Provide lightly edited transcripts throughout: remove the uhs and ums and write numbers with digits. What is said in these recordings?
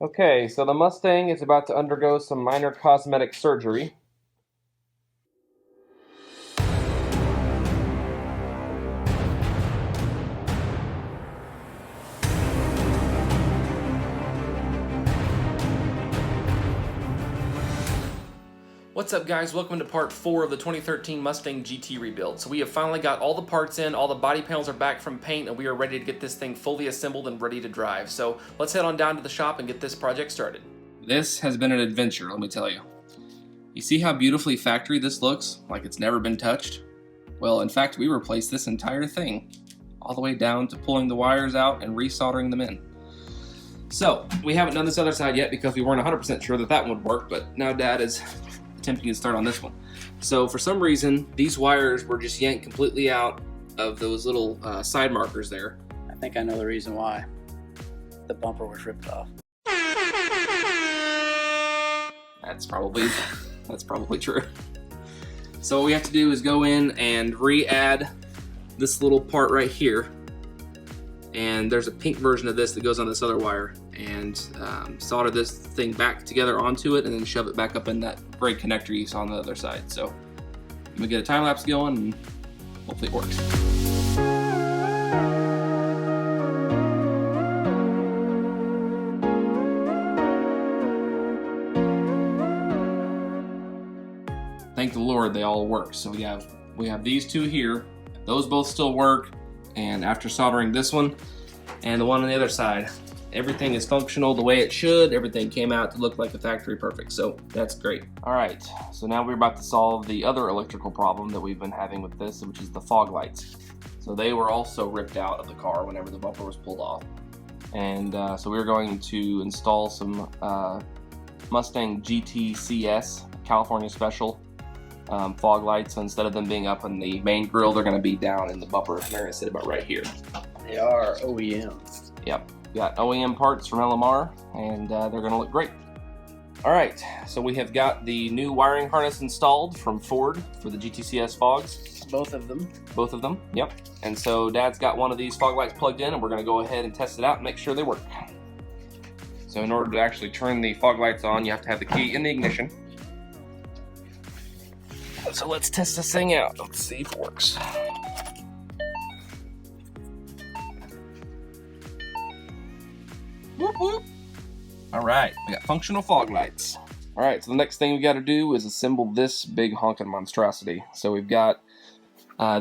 Okay, so the Mustang is about to undergo some minor cosmetic surgery. What's up, guys? Welcome to part 4 of the 2013 Mustang GT rebuild. So we have finally got all the parts in, all the body panels are back from paint, and we are ready to get this thing fully assembled and ready to drive. So let's head on down to the shop and get this project started. This has been an adventure, let me tell you. You see how beautifully factory this looks, like it's never been touched? Well, in fact, we replaced this entire thing, all the way down to pulling the wires out and resoldering them in. So, we haven't done this other side yet because we weren't 100% sure that that one would work, but now Dad is attempting to start on this one. So for some reason, these wires were just yanked completely out of those little side markers there. I think I know the reason why. The bumper was ripped off. That's probably true. So what we have to do is go in and re-add this little part right here. And there's a pink version of this that goes on this other wire, and solder this thing back together onto it and then shove it back up in that gray connector you saw on the other side. So I'm gonna get a time lapse going and hopefully it works. Thank the Lord they all work. So we have these two here, those both still work, and after soldering this one and the one on the other side, everything is functional the way it should. Everything came out to look like the factory perfect, so that's great. All right, so now we're about to solve the other electrical problem that we've been having with this, which is the fog lights. So they were also ripped out of the car whenever the bumper was pulled off. And so we're going to install some Mustang GT CS California Special fog lights. So instead of them being up in the main grille, they're going to be down in the bumper. They're going to sit about right here. They are OEM. Yep. Got OEM parts from LMR, and they're going to look great. All right, so we have got the new wiring harness installed from Ford for the GTCS fogs. Both of them. Both of them, yep. And so Dad's got one of these fog lights plugged in, and we're going to go ahead and test it out and make sure they work. So in order to actually turn the fog lights on, you have to have the key in the ignition. So let's test this thing out. Let's see if it works. Whoop, whoop. All right, we got functional fog lights. All right, so the next thing we got to do is assemble this big honking monstrosity. So we've got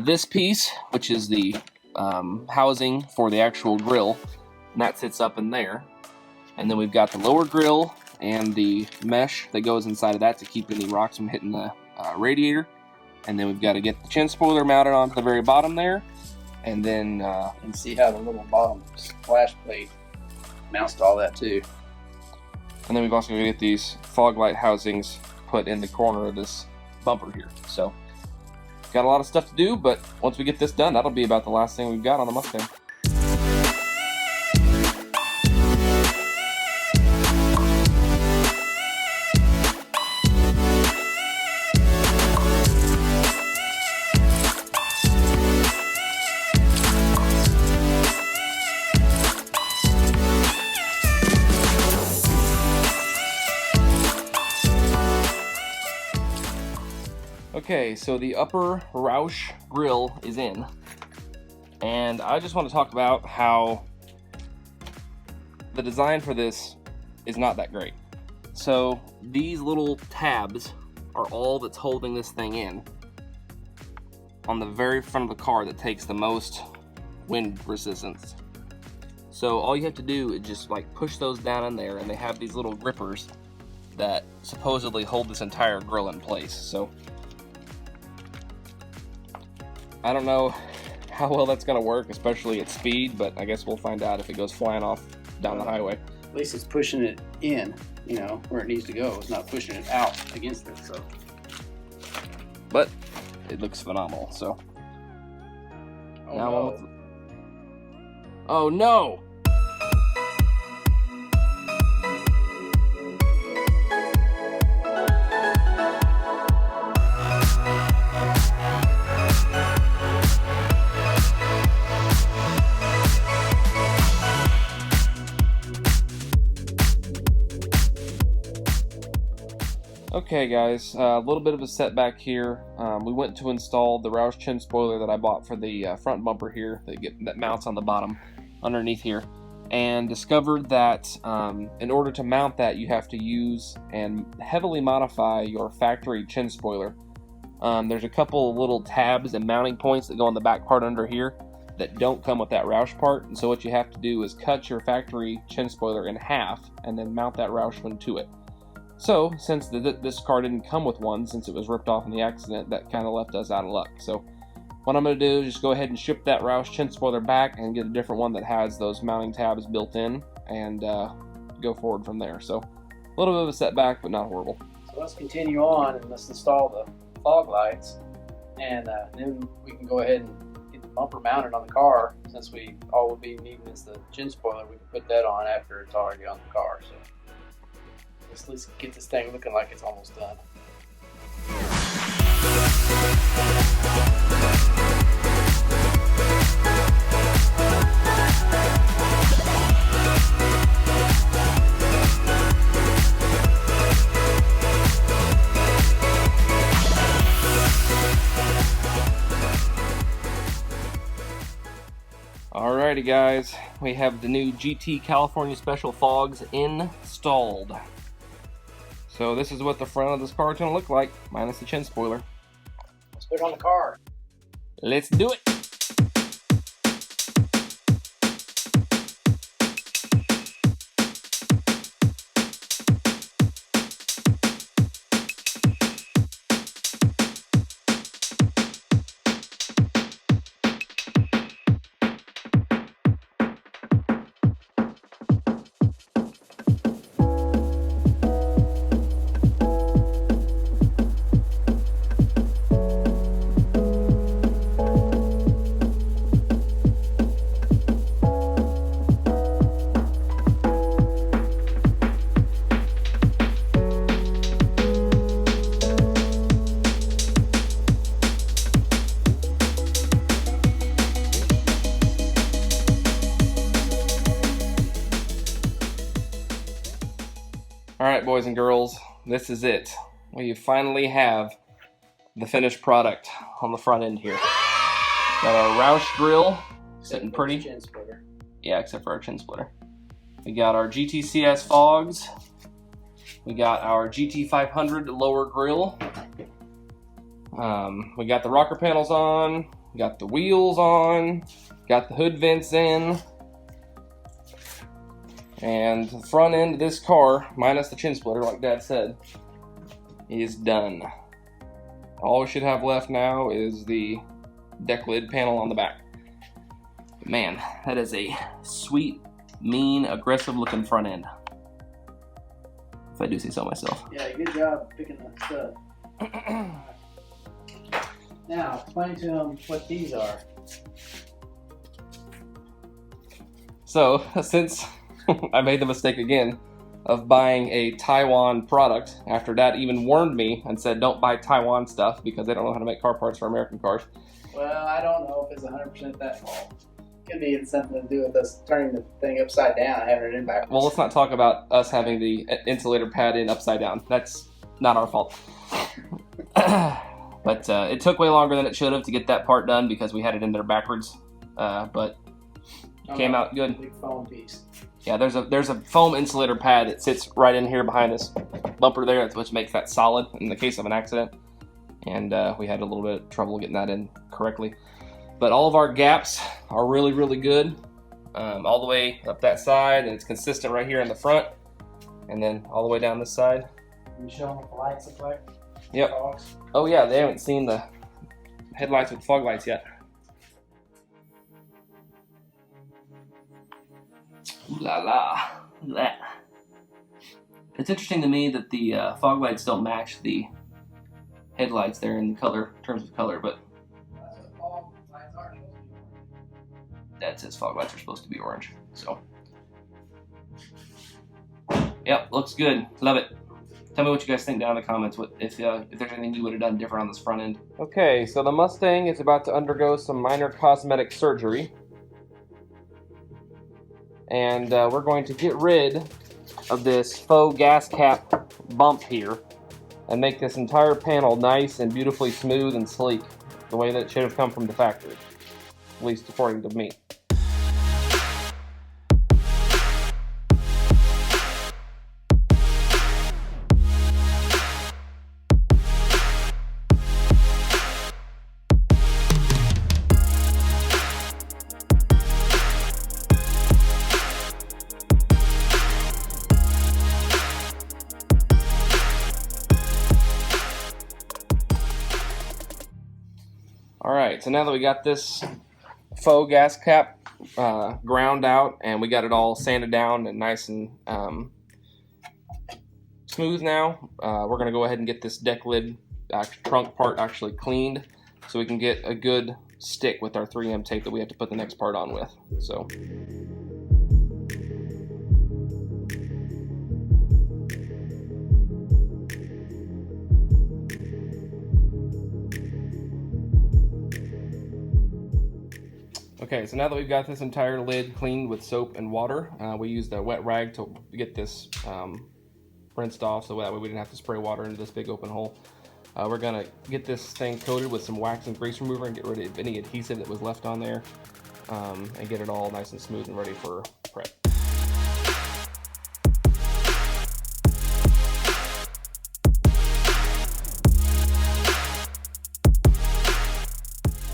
this piece, which is the housing for the actual grill, and that sits up in there. And then we've got the lower grill and the mesh that goes inside of that to keep any rocks from hitting the radiator. And then we've got to get the chin spoiler mounted onto the very bottom there. And then and see how the little bottom splash plate mounts to all that too. And then we've also got to get these fog light housings put in the corner of this bumper here. So got a lot of stuff to do, but once we get this done, that'll be about the last thing we've got on the Mustang. Okay, so the upper Rauch grill is in, and I just want to talk about how the design for this is not that great. So these little tabs are all that's holding this thing in on the very front of the car that takes the most wind resistance. So all you have to do is just like push those down in there, and they have these little grippers that supposedly hold this entire grill in place. So I don't know how well that's going to work, especially at speed, but I guess we'll find out if it goes flying off down the highway. At least it's pushing it in, you know, where it needs to go. It's not pushing it out against it, so. But it looks phenomenal, so. Oh, no. Oh no! Okay guys, a little bit of a setback here. We went to install the Rauch chin spoiler that I bought for the front bumper here that mounts on the bottom underneath here, and discovered that in order to mount that you have to use and heavily modify your factory chin spoiler. There's a couple little tabs and mounting points that go on the back part under here that don't come with that Rauch part, and so what you have to do is cut your factory chin spoiler in half and then mount that Rauch one to it. So, since this car didn't come with one, since it was ripped off in the accident, that kind of left us out of luck. So, what I'm going to do is just go ahead and ship that Rauch chin spoiler back and get a different one that has those mounting tabs built in, and go forward from there. So, a little bit of a setback, but not horrible. So let's continue on and let's install the fog lights, and then we can go ahead and get the bumper mounted on the car. Since all we'll be needing is the chin spoiler, we can put that on after it's already on the car. So let's get this thing looking like it's almost done. Alrighty guys, we have the new GT California Special fogs installed. So this is what the front of this car is going to look like, minus the chin spoiler. Let's put it on the car. Let's do it! Alright boys and girls, this is it. We finally have the finished product on the front end here. Got our Rauch grill, sitting pretty. Chin splitter. Yeah, except for our chin splitter. We got our GTCS fogs. We got our GT500 lower grill. We got the rocker panels on. We got the wheels on. Got the hood vents in. And the front end of this car, minus the chin splitter, like Dad said, is done. All we should have left now is the deck lid panel on the back. Man, that is a sweet, mean, aggressive looking front end. If I do say so myself. Yeah, good job picking that stuff. Now, explain to them what these are. So, since I made the mistake again of buying a Taiwan product after Dad even warned me and said don't buy Taiwan stuff because they don't know how to make car parts for American cars. Well, I don't know if it's 100% that fault. Could be something to do with us turning the thing upside down and having it in backwards. Well, let's not talk about us having the insulator pad in upside down. That's not our fault. But it took way longer than it should have to get that part done because we had it in there backwards. But it came out good. Big foam piece. Yeah, there's a foam insulator pad that sits right in here behind this bumper there, which makes that solid in the case of an accident. And we had a little bit of trouble getting that in correctly. But all of our gaps are really, really good. All the way up that side, and it's consistent right here in the front. And then all the way down this side. Can you show them what the lights look like? Yep. Fogs? Oh yeah, they haven't seen the headlights with fog lights yet. La la. Look at that. It's interesting to me that the fog lights don't match the headlights there in the color, terms of color, but That's what fog lights are supposed to be. that says fog lights are supposed to be orange. So, yep, looks good. Love it. Tell me what you guys think down in the comments. If there's anything you would have done different on this front end. Okay, so the Mustang is about to undergo some minor cosmetic surgery. And we're going to get rid of this faux gas cap bump here and make this entire panel nice and beautifully smooth and sleek, the way that it should have come from the factory, at least according to me. Alright, so now that we got this faux gas cap ground out and we got it all sanded down and nice and smooth now, we're going to go ahead and get this deck lid trunk part actually cleaned so we can get a good stick with our 3M tape that we have to put the next part on with. So. Okay, so now that we've got this entire lid cleaned with soap and water, we used a wet rag to get this rinsed off so that way we didn't have to spray water into this big open hole. We're going to get this thing coated with some wax and grease remover and get rid of any adhesive that was left on there, and get it all nice and smooth and ready for prep.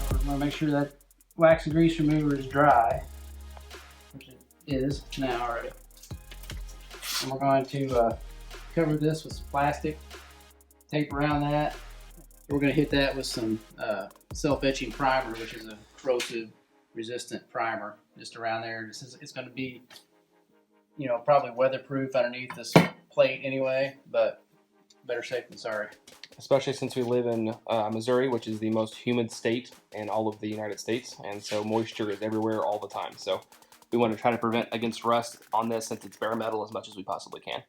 We're going to make sure that wax and grease remover is dry, which it is now already. And we're going to cover this with some plastic, tape around that. We're going to hit that with some self-etching primer, which is a corrosive resistant primer, just around there. It's going to be, you know, probably weatherproof underneath this plate anyway, but better safe than sorry. Especially since we live in Missouri, which is the most humid state in all of the United States, and so moisture is everywhere all the time. So we want to try to prevent against rust on this since it's bare metal as much as we possibly can.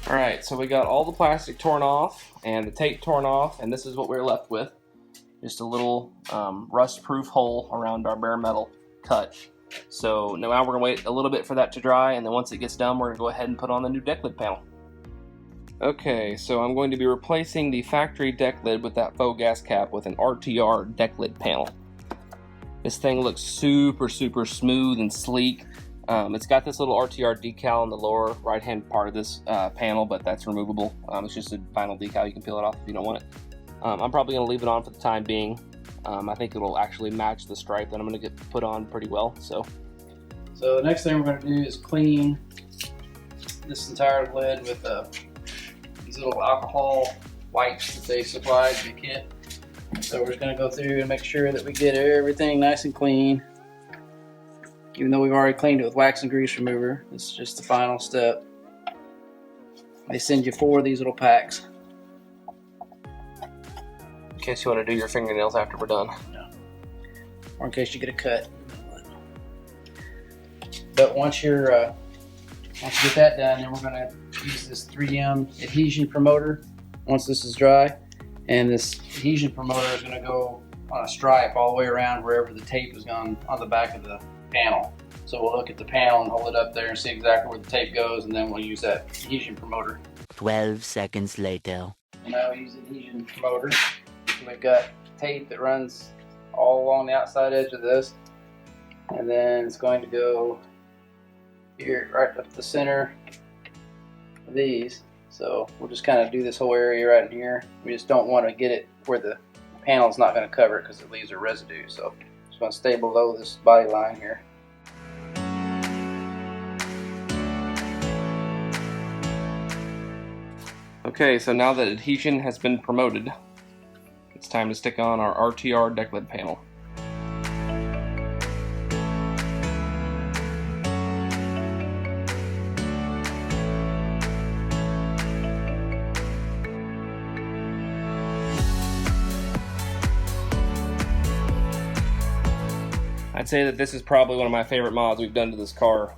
Alright, so we got all the plastic torn off and the tape torn off, and this is what we're left with. Just a little rust-proof hole around our bare metal cut. So now we're going to wait a little bit for that to dry, and then once it gets done, we're going to go ahead and put on the new deck lid panel. Okay, so I'm going to be replacing the factory deck lid with that faux gas cap with an Rtr Decklid Panel. This thing looks super smooth and sleek. It's got this little Rtr decal in the lower right hand part of this panel, but that's removable. It's just a vinyl decal. You can peel it off if you don't want it. I'm probably going to leave it on for the time being. I think it'll actually match the stripe that I'm going to get put on pretty well. So the next thing we're going to do is clean this entire lid with these little alcohol wipes that they supplied in the kit. So we're just going to go through and make sure that we get everything nice and clean. Even though we've already cleaned it with wax and grease remover, this is just the final step. They send you 4 of these little packs. in case you want to do your fingernails after we're done. Yeah. Or in case you get a cut. But once you get that done, then we're going to use this 3M Adhesion Promoter once this is dry. And this Adhesion Promoter is going to go on a stripe all the way around wherever the tape has gone on the back of the panel. So we'll look at the panel and hold it up there and see exactly where the tape goes, and then we'll use that Adhesion Promoter. 12 seconds later. And now we use the Adhesion Promoter. We've got tape that runs all along the outside edge of this, and then it's going to go here right up the center of these. So we'll just kind of do this whole area right in here. We just don't want to get it where the panel's not going to cover it because it leaves a residue. So just going to stay below this body line here. Okay, so now that adhesion has been promoted, it's time to stick on our Rtr Decklid Panel. I'd say that this is probably one of my favorite mods we've done to this car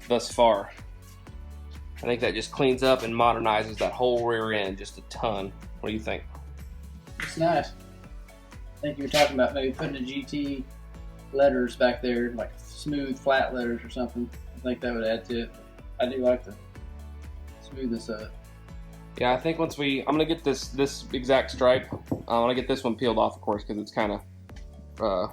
thus far. I think that just cleans up and modernizes that whole rear end just a ton. What do you think? It's nice. I think you were talking about maybe putting a GT letters back there, like smooth flat letters or something. I think that would add to it. I do like the smoothness of it. Yeah, I think once I'm gonna get this exact stripe. I'm gonna get this one peeled off, of course, because it's kind of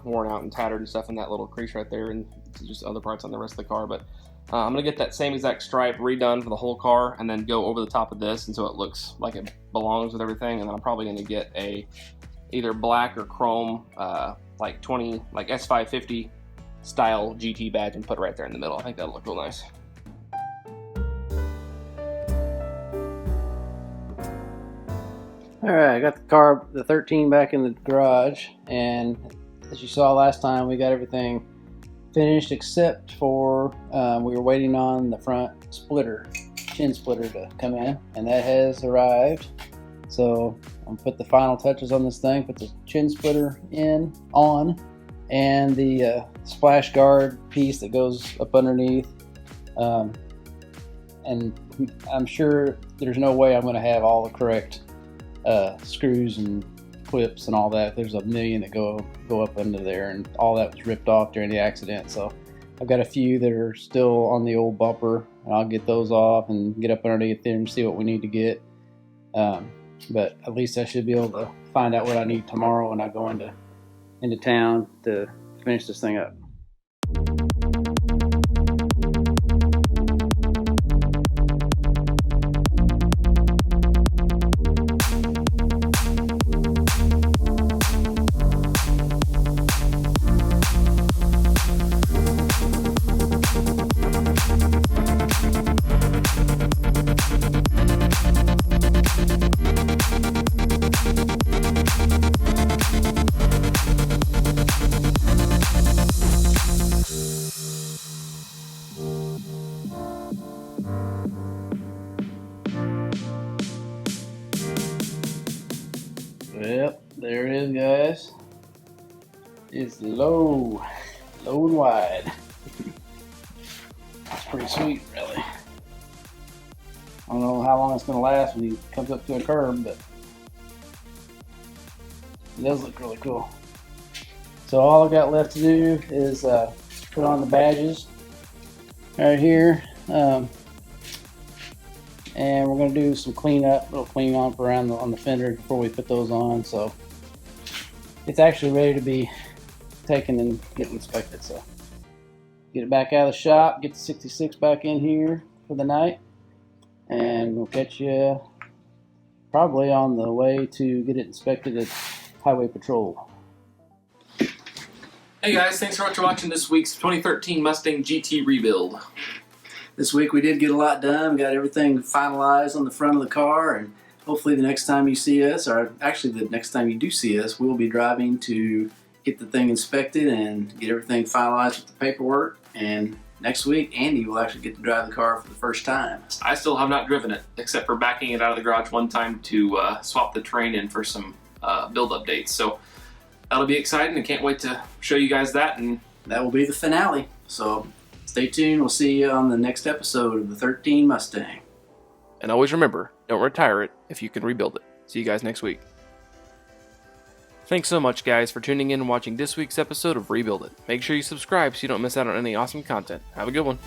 worn out and tattered and stuff in that little crease right there, and just other parts on the rest of the car. But I'm gonna get that same exact stripe redone for the whole car, and then go over the top of this, and so it looks like it belongs with everything. And then I'm probably gonna get a either black or chrome, like S550 style GT badge, and put it right there in the middle. I think that'll look real nice. Alright, I got the car, the 13 back in the garage, and as you saw last time, we got everything finished except for we were waiting on the front splitter, chin splitter to come in, and that has arrived. So I'm gonna put the final touches on this thing, put the chin splitter on, and the splash guard piece that goes up underneath. And I'm sure there's no way I'm gonna have all the correct screws and clips and all that. There's a million that go up under there, and all that was ripped off during the accident. So I've got a few that are still on the old bumper, and I'll get those off and get up underneath there and see what we need to get. But at least I should be able to find out what I need tomorrow when I go into town to finish this thing up. Yep, there it is, guys. It's low and wide. That's pretty sweet, really. I don't know how long it's going to last when he comes up to a curb, but it does look really cool. So all I've got left to do is put on the badges right here. And we're going to do some cleanup, little clean up around on the fender before we put those on. So it's actually ready to be taken and get inspected. So get it back out of the shop, get the 66 back in here for the night, and we'll catch you probably on the way to get it inspected at Highway Patrol. Hey guys, thanks so much for watching this week's 2013 Mustang GT rebuild. This week we did get a lot done. We got everything finalized on the front of the car, and hopefully the next time you see us, or actually the next time you do see us, we'll be driving to get the thing inspected and get everything finalized with the paperwork. And next week, Andy will actually get to drive the car for the first time. I still have not driven it, except for backing it out of the garage one time to swap the train in for some build updates. So that'll be exciting. I can't wait to show you guys that. And that will be the finale. So stay tuned. We'll see you on the next episode of the 13 Mustang. And always remember, don't retire it if you can rebuild it. See you guys next week. Thanks so much, guys, for tuning in and watching this week's episode of Rebuild It. Make sure you subscribe so you don't miss out on any awesome content. Have a good one.